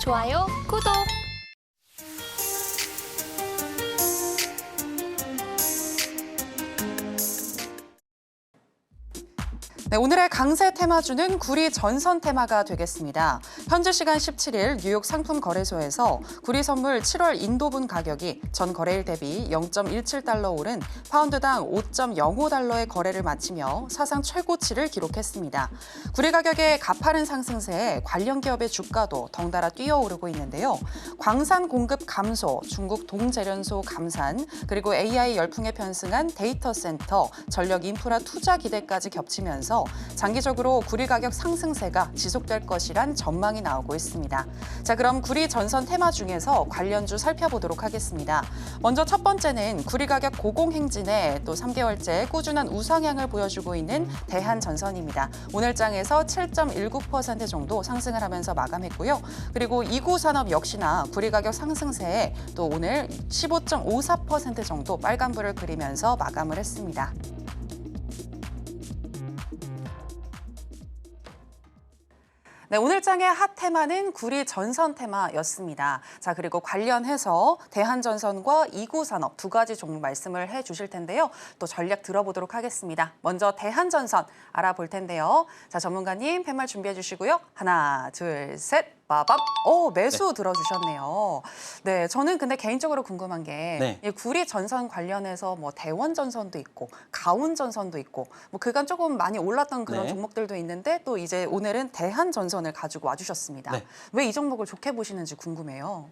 좋아요, 구독! 네, 오늘의 강세 테마주는 구리 전선 테마가 되겠습니다. 현지 시간 17일 뉴욕 상품거래소에서 구리 선물 7월 인도분 가격이 전 거래일 대비 0.17달러 오른 파운드당 5.05달러의 거래를 마치며 사상 최고치를 기록했습니다. 구리 가격의 가파른 상승세에 관련 기업의 주가도 덩달아 뛰어오르고 있는데요. 광산 공급 감소, 중국 동재련소 감산, 그리고 AI 열풍에 편승한 데이터 센터, 전력 인프라 투자 기대까지 겹치면서 장기적으로 구리 가격 상승세가 지속될 것이란 전망이 나오고 있습니다. 자, 그럼 구리 전선 테마 중에서 관련주 살펴보도록 하겠습니다. 먼저 첫 번째는 구리 가격 고공행진에 또 3개월째 꾸준한 우상향을 보여주고 있는 대한전선입니다. 오늘 장에서 7.19% 정도 상승을 하면서 마감했고요. 그리고 이구산업 역시나 구리 가격 상승세에 또 오늘 15.54% 정도 빨간불을 그리면서 마감을 했습니다. 네, 오늘 장의 핫 테마는 구리 전선 테마였습니다. 자, 그리고 관련해서 대한전선과 이구산업 두 가지 종목 말씀을 해주실 텐데요. 또 전략 들어보도록 하겠습니다. 먼저 대한전선 알아볼 텐데요. 자, 전문가님 팻말 준비해 주시고요. 하나, 둘, 셋. 빠밤. 매수 네. 들어주셨네요. 네, 저는 근데 개인적으로 궁금한 게 네. 이 구리 전선 관련해서 뭐 대원 전선도 있고 가온 전선도 있고 뭐 그간 조금 많이 올랐던 그런 네. 종목들도 있는데 또 이제 오늘은 대한 전선을 가지고 와주셨습니다. 네. 왜 이 종목을 좋게 보시는지 궁금해요.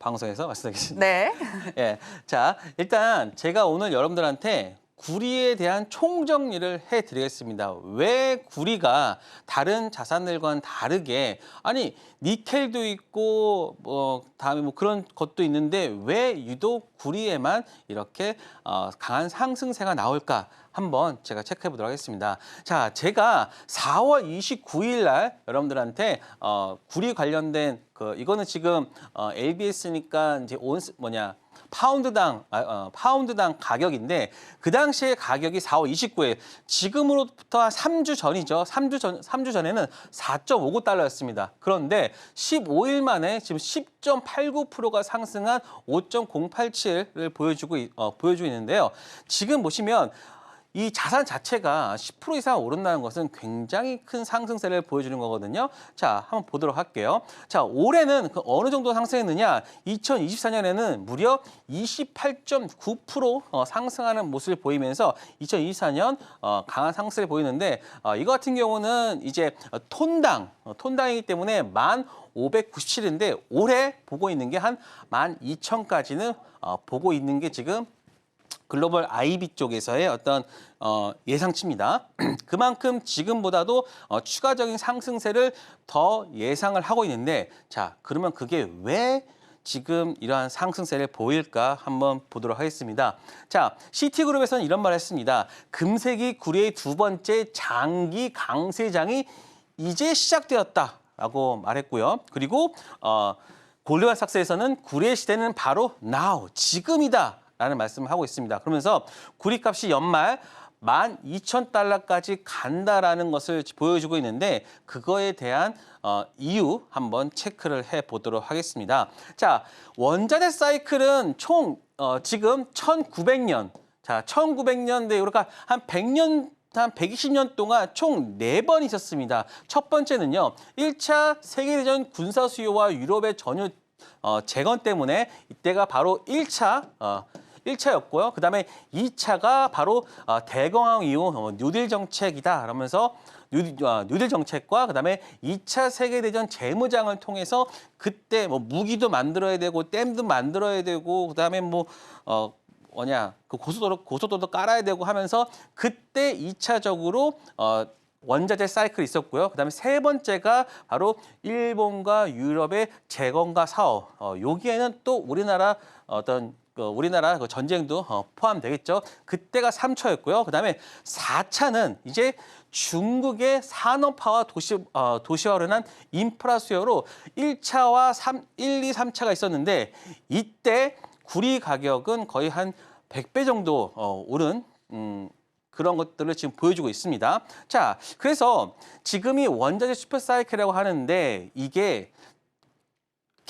방송에서 말씀드리겠습니다. 네. 예, 자, 일단 제가 오늘 여러분들한테 구리에 대한 총정리를 해드리겠습니다. 왜 구리가 다른 자산들과는 다르게 아니 니켈도 있고 다음에 뭐 그런 것도 있는데 왜 유독 구리에만 이렇게 강한 상승세가 나올까? 한번 제가 체크해 보도록 하겠습니다. 자, 제가 4월 29일 날 여러분들한테 구리 관련된 이거는 지금 ABS니까 이제 파운드당 가격인데 그 당시에 가격이 4월 29일 지금으로부터 한 3주 전이죠. 3주 전에는 4.59달러였습니다. 그런데 15일 만에 지금 10.89%가 상승한 5.087을 보여주고 있는데요. 지금 보시면 이 자산 자체가 10% 이상 오른다는 것은 굉장히 큰 상승세를 보여주는 거거든요. 자, 한번 보도록 할게요. 자, 올해는 어느 정도 상승했느냐? 2024년에는 무려 28.9% 상승하는 모습을 보이면서 2024년 강한 상승을 보이는데 이거 같은 경우는 이제 톤당이기 때문에 1,597인데 올해 보고 있는 게 한 12,000까지는 보고 있는 게 지금 글로벌 IB 쪽에서의 어떤 예상치입니다. 그만큼 지금보다도 추가적인 상승세를 더 예상을 하고 있는데 자, 그러면 그게 왜 지금 이러한 상승세를 보일까 한번 보도록 하겠습니다. 자, CT그룹에서는 이런 말을 했습니다. 금세기 구리의 두 번째 장기 강세장이 이제 시작되었다라고 말했고요. 그리고 골드만삭스에서는 구리의 시대는 바로 now, 지금이다. 라는 말씀을 하고 있습니다. 그러면서 구리값이 연말 12,000달러까지 간다라는 것을 보여주고 있는데 그거에 대한 이유 한번 체크를 해보도록 하겠습니다. 자, 원자재 사이클은 총 지금 1900년, 자 1900년대 그러니까 한 100년 한 120년 동안 총 4번 있었습니다. 첫 번째는요. 1차 세계대전 군사 수요와 유럽의 전유 재건 때문에 이때가 바로 1차였고요. 그다음에 2차가 바로 대공황 이후 뉴딜 정책이다. 그러면서 뉴딜 정책과 그다음에 2차 세계대전 재무장을 통해서 그때 뭐 무기도 만들어야 되고 댐도 만들어야 되고 그다음에 그 고속도로 깔아야 되고 하면서 그때 2차적으로 원자재 사이클이 있었고요. 그다음에 세 번째가 바로 일본과 유럽의 재건과 사업. 여기에는 또 우리나라 우리나라 전쟁도 포함되겠죠. 그때가 3차였고요. 그다음에 4차는 이제 중국의 산업화와 도시화로 인한 인프라 수요로 1차와 1, 2, 3차가 있었는데 이때 구리 가격은 거의 한 100배 정도 오른 그런 것들을 지금 보여주고 있습니다. 자, 그래서 지금이 원자재 슈퍼사이클이라고 하는데 이게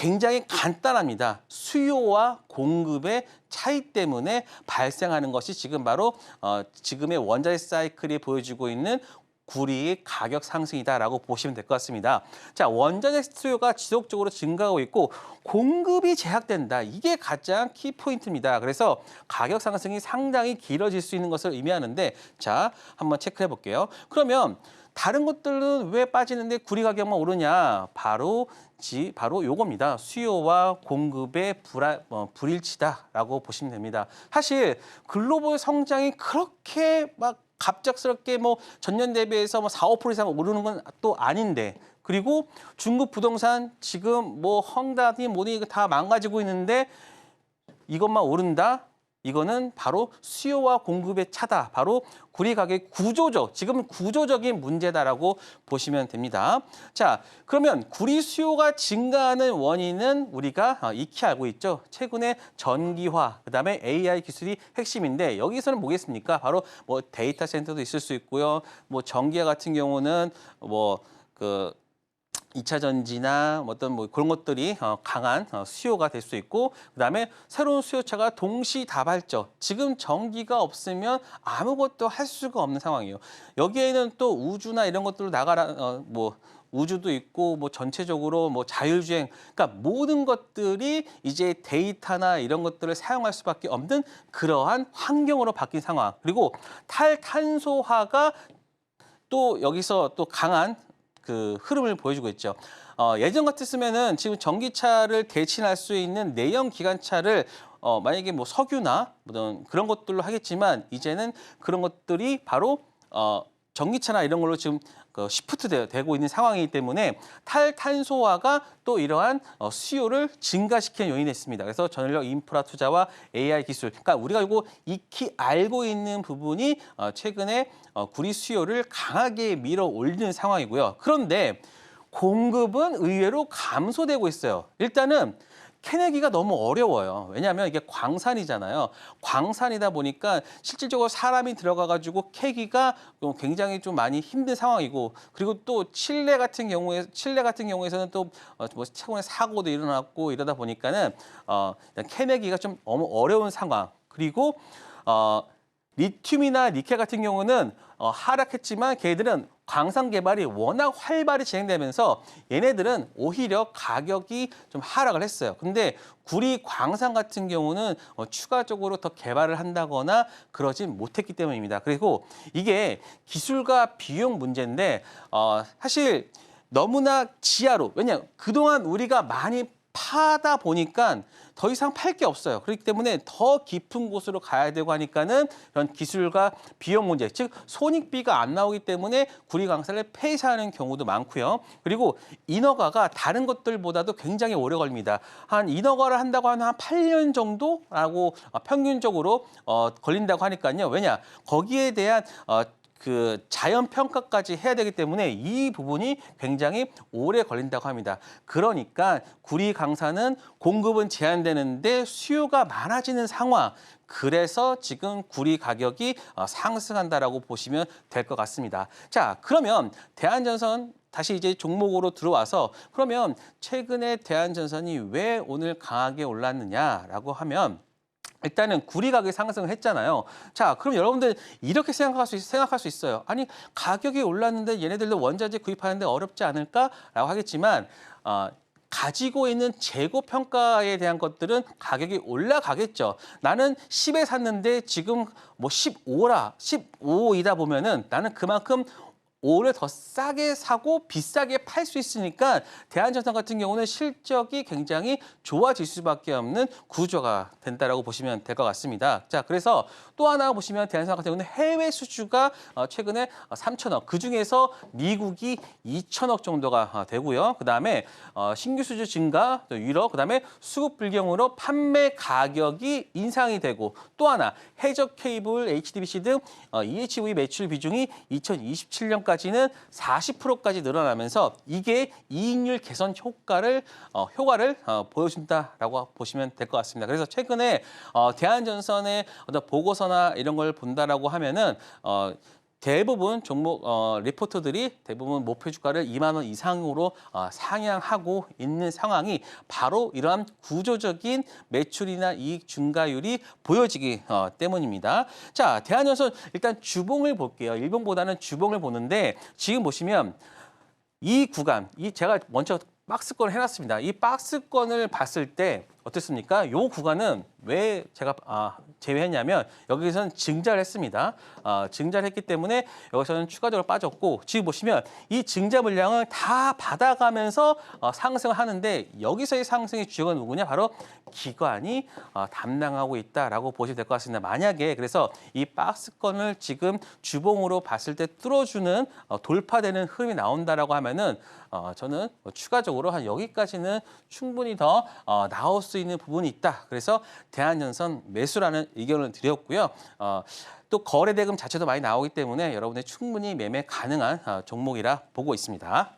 굉장히 간단합니다. 수요와 공급의 차이 때문에 발생하는 것이 지금 바로 지금의 원자재 사이클이 보여주고 있는 구리의 가격 상승이다라고 보시면 될 것 같습니다. 자, 원자재 수요가 지속적으로 증가하고 있고 공급이 제약된다. 이게 가장 키포인트입니다. 그래서 가격 상승이 상당히 길어질 수 있는 것을 의미하는데 자, 한번 체크해 볼게요. 그러면 다른 것들은 왜 빠지는데 구리 가격만 오르냐? 바로 요겁니다. 수요와 공급의 불일치다라고 보시면 됩니다. 사실 글로벌 성장이 그렇게 막 갑작스럽게 뭐 전년 대비해서 뭐 4, 5% 이상 오르는 건 또 아닌데 그리고 중국 부동산 지금 뭐 헝다니 뭐니 다 망가지고 있는데 이것만 오른다? 이거는 바로 수요와 공급의 차다. 바로 구리 가격의 지금은 구조적인 문제다라고 보시면 됩니다. 자, 그러면 구리 수요가 증가하는 원인은 우리가 익히 알고 있죠. 최근에 전기화, 그다음에 AI 기술이 핵심인데 여기서는 뭐겠습니까? 바로 뭐 데이터 센터도 있을 수 있고요. 뭐 전기화 같은 경우는 뭐 2차 전지나 어떤 뭐 그런 것들이 강한 수요가 될 수 있고 그다음에 새로운 수요차가 동시다발적. 지금 전기가 없으면 아무것도 할 수가 없는 상황이에요. 여기에는 또 우주나 이런 것들로 뭐 우주도 있고 뭐 전체적으로 뭐 자율주행 그러니까 모든 것들이 이제 데이터나 이런 것들을 사용할 수밖에 없는 그러한 환경으로 바뀐 상황. 그리고 탈탄소화가 또 여기서 또 강한 그 흐름을 보여주고 있죠. 예전 같았으면은 지금 전기차를 대신할 수 있는 내연 기관차를 만약에 뭐 석유나 그런 것들로 하겠지만 이제는 그런 것들이 바로 전기차나 이런 걸로 지금 시프트 되고 있는 상황이기 때문에 탈탄소화가 또 이러한 수요를 증가시키는 요인이 있습니다. 그래서 전력 인프라 투자와 AI 기술, 그러니까 우리가 이거 익히 알고 있는 부분이 최근에 구리 수요를 강하게 밀어 올리는 상황이고요. 그런데 공급은 의외로 감소되고 있어요. 일단은 캐내기가 너무 어려워요. 왜냐하면 이게 광산이잖아요. 광산이다 보니까 실질적으로 사람이 들어가가지고 캐기가 굉장히 좀 많이 힘든 상황이고 그리고 또 칠레 같은 경우에서는 또 뭐 최근에 사고도 일어났고 이러다 보니까는 캐내기가 좀 너무 어려운 상황. 그리고 리튬이나 니켈 같은 경우는 하락했지만 걔들은 광산 개발이 워낙 활발히 진행되면서 얘네들은 오히려 가격이 좀 하락을 했어요. 근데 구리 광산 같은 경우는 추가적으로 더 개발을 한다거나 그러진 못했기 때문입니다. 그리고 이게 기술과 비용 문제인데 사실 너무나 지하로 왜냐하면 그동안 우리가 많이 파다 보니까 더 이상 팔 게 없어요. 그렇기 때문에 더 깊은 곳으로 가야 되고 하니까는 이런 기술과 비용 문제, 즉 손익비가 안 나오기 때문에 구리 광산을 폐쇄하는 경우도 많고요. 그리고 인허가가 다른 것들보다도 굉장히 오래 걸립니다. 한 인허가를 한다고 하면 한 8년 정도라고 평균적으로 걸린다고 하니까요. 왜냐? 거기에 대한 그 자연 평가까지 해야 되기 때문에 이 부분이 굉장히 오래 걸린다고 합니다. 그러니까 구리 광산은 공급은 제한되는데 수요가 많아지는 상황. 그래서 지금 구리 가격이 상승한다라고 보시면 될 것 같습니다. 자, 그러면 대한전선 다시 이제 종목으로 들어와서 그러면 최근에 대한전선이 왜 오늘 강하게 올랐느냐라고 하면 일단은 구리 가격이 상승을 했잖아요. 자, 그럼 여러분들 이렇게 생각할 수 있어요. 아니, 가격이 올랐는데 얘네들도 원자재 구입하는데 어렵지 않을까라고 하겠지만 가지고 있는 재고 평가에 대한 것들은 가격이 올라가겠죠. 나는 10에 샀는데 지금 뭐 15이다 보면은 나는 그만큼 5를 더 싸게 사고 비싸게 팔 수 있으니까 대한전선 같은 경우는 실적이 굉장히 좋아질 수밖에 없는 구조가 된다라고 보시면 될 것 같습니다. 자, 그래서 또 하나 보시면 대한전선 같은 경우는 해외 수주가 최근에 3천억, 그중에서 미국이 2천억 정도가 되고요. 그다음에 신규 수주 증가, 또 유럽, 그다음에 수급 불경으로 판매 가격이 인상이 되고 또 하나 해적 케이블, HDBC 등 EHV 매출 비중이 2027년까지는 40%까지 늘어나면서 이게 이익률 개선 효과를 보여준다라고 보시면 될 것 같습니다. 그래서 최근에 대한전선의 어떤 보고서나 이런 걸 본다라고 하면은 대부분 종목 리포터들이 대부분 목표 주가를 2만 원 이상으로 상향하고 있는 상황이 바로 이러한 구조적인 매출이나 이익 증가율이 보여지기 때문입니다. 자, 대한연선 일단 주봉을 볼게요. 일봉보다는 주봉을 보는데 지금 보시면 이 구간, 제가 먼저 박스권을 해놨습니다. 이 박스권을 봤을 때 어떻습니까? 이 구간은 왜 제가 제외했냐면 여기서는 증자를 했습니다. 증자를 했기 때문에 여기서는 추가적으로 빠졌고 지금 보시면 이 증자 물량을 다 받아가면서 상승을 하는데 여기서의 상승의 주역은 누구냐? 바로 기관이 담당하고 있다라고 보시면 될 것 같습니다. 만약에 그래서 이 박스권을 지금 주봉으로 봤을 때 뚫어주는 돌파되는 흐름이 나온다라고 하면은 저는 추가적으로 한 여기까지는 충분히 더 나올 수 있는 부분이 있다. 그래서 대한연선 매수라는 의견을 드렸고요. 또 거래 대금 자체도 많이 나오기 때문에 여러분의 충분히 매매 가능한 종목이라 보고 있습니다.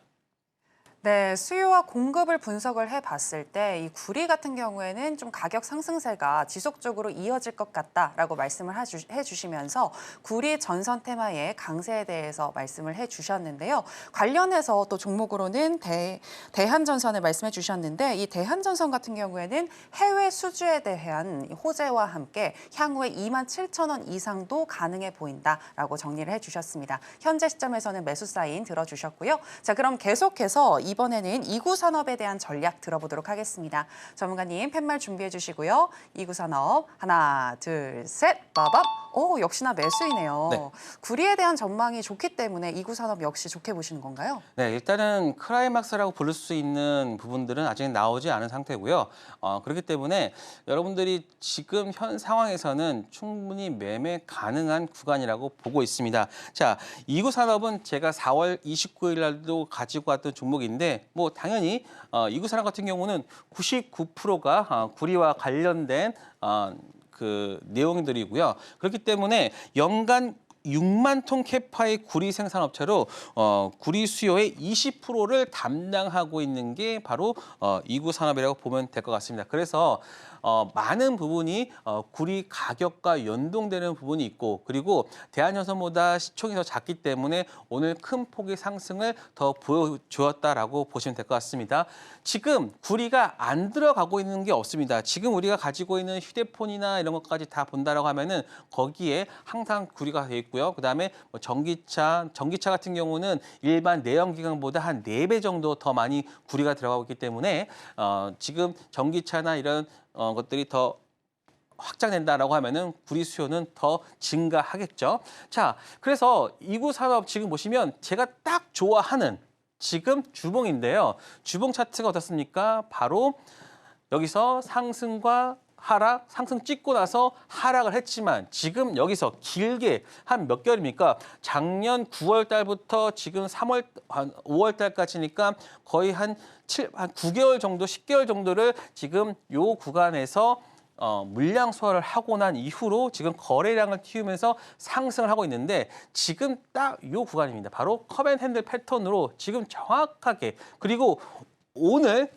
네, 수요와 공급을 분석을 해봤을 때 이 구리 같은 경우에는 좀 가격 상승세가 지속적으로 이어질 것 같다라고 말씀을 해주시면서 구리 전선 테마의 강세에 대해서 말씀을 해주셨는데요. 관련해서 또 종목으로는 대한전선을 말씀해 주셨는데 이 대한전선 같은 경우에는 해외 수주에 대한 호재와 함께 향후에 27,000원 이상도 가능해 보인다라고 정리를 해주셨습니다. 현재 시점에서는 매수 사인 들어주셨고요. 자, 그럼 계속해서 이번에는 이구산업에 대한 전략 들어보도록 하겠습니다. 전문가님 팻말 준비해 주시고요. 이구산업 하나, 둘, 셋, 빠밤. 오, 역시나 매수이네요. 네. 구리에 대한 전망이 좋기 때문에 이구산업 역시 좋게 보시는 건가요? 네, 일단은 클라이막스라고 부를 수 있는 부분들은 아직 나오지 않은 상태고요. 그렇기 때문에 여러분들이 지금 현 상황에서는 충분히 매매 가능한 구간이라고 보고 있습니다. 자, 이구산업은 제가 4월 29일 날도 가지고 왔던 종목인데 뭐 당연히 이구산업 같은 경우는 99%가 구리와 관련된 그 내용들이고요. 그렇기 때문에 연간 6만 톤 캐파의 구리 생산업체로 구리 수요의 20%를 담당하고 있는 게 바로 이구산업이라고 보면 될 것 같습니다. 그래서 많은 부분이 구리 가격과 연동되는 부분이 있고 그리고 대한연선보다 시총이 더 작기 때문에 오늘 큰 폭의 상승을 더 보여주었다라고 보시면 될 것 같습니다. 지금 구리가 안 들어가고 있는 게 없습니다. 지금 우리가 가지고 있는 휴대폰이나 이런 것까지 다 본다라고 하면은 거기에 항상 구리가 돼 있고요. 그다음에 뭐 전기차 같은 경우는 일반 내연기관보다 한 4배 정도 더 많이 구리가 들어가고 있기 때문에 지금 전기차나 이런 것들이 더 확장된다라고 하면은 구리 수요는 더 증가하겠죠. 자, 그래서 이구산업 지금 보시면 제가 딱 좋아하는 지금 주봉인데요. 주봉 차트가 어떻습니까? 바로 여기서 상승과 하락, 상승 찍고 나서 하락을 했지만 지금 여기서 길게 한 몇 개월입니까? 작년 9월 달부터 지금 5월 달까지니까 거의 한 9개월 정도, 10개월 정도를 지금 요 구간에서 물량 소화를 하고 난 이후로 지금 거래량을 틔우면서 상승을 하고 있는데 지금 딱 요 구간입니다. 바로 컵앤핸들 패턴으로 지금 정확하게 그리고 오늘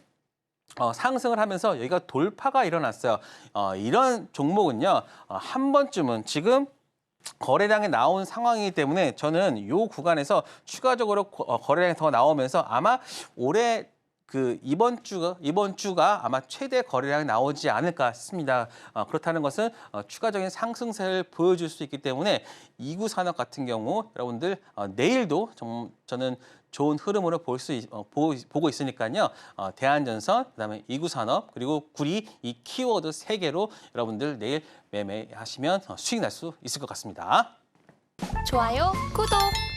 상승을 하면서 여기가 돌파가 일어났어요. 이런 종목은요. 한 번쯤은 지금 거래량이 나온 상황이기 때문에 저는 이 구간에서 추가적으로 거래량이 더 나오면서 아마 올해 이번 주가 아마 최대 거래량이 나오지 않을까 싶습니다. 그렇다는 것은 추가적인 상승세를 보여줄 수 있기 때문에 이구산업 같은 경우 여러분들 내일도 저는 좋은 흐름으로 보고 있으니까요. 대한전선, 그다음에 이구산업, 그리고 구리 이 키워드 3개로 여러분들 내일 매매하시면 수익 날 수 있을 것 같습니다. 좋아요, 구독!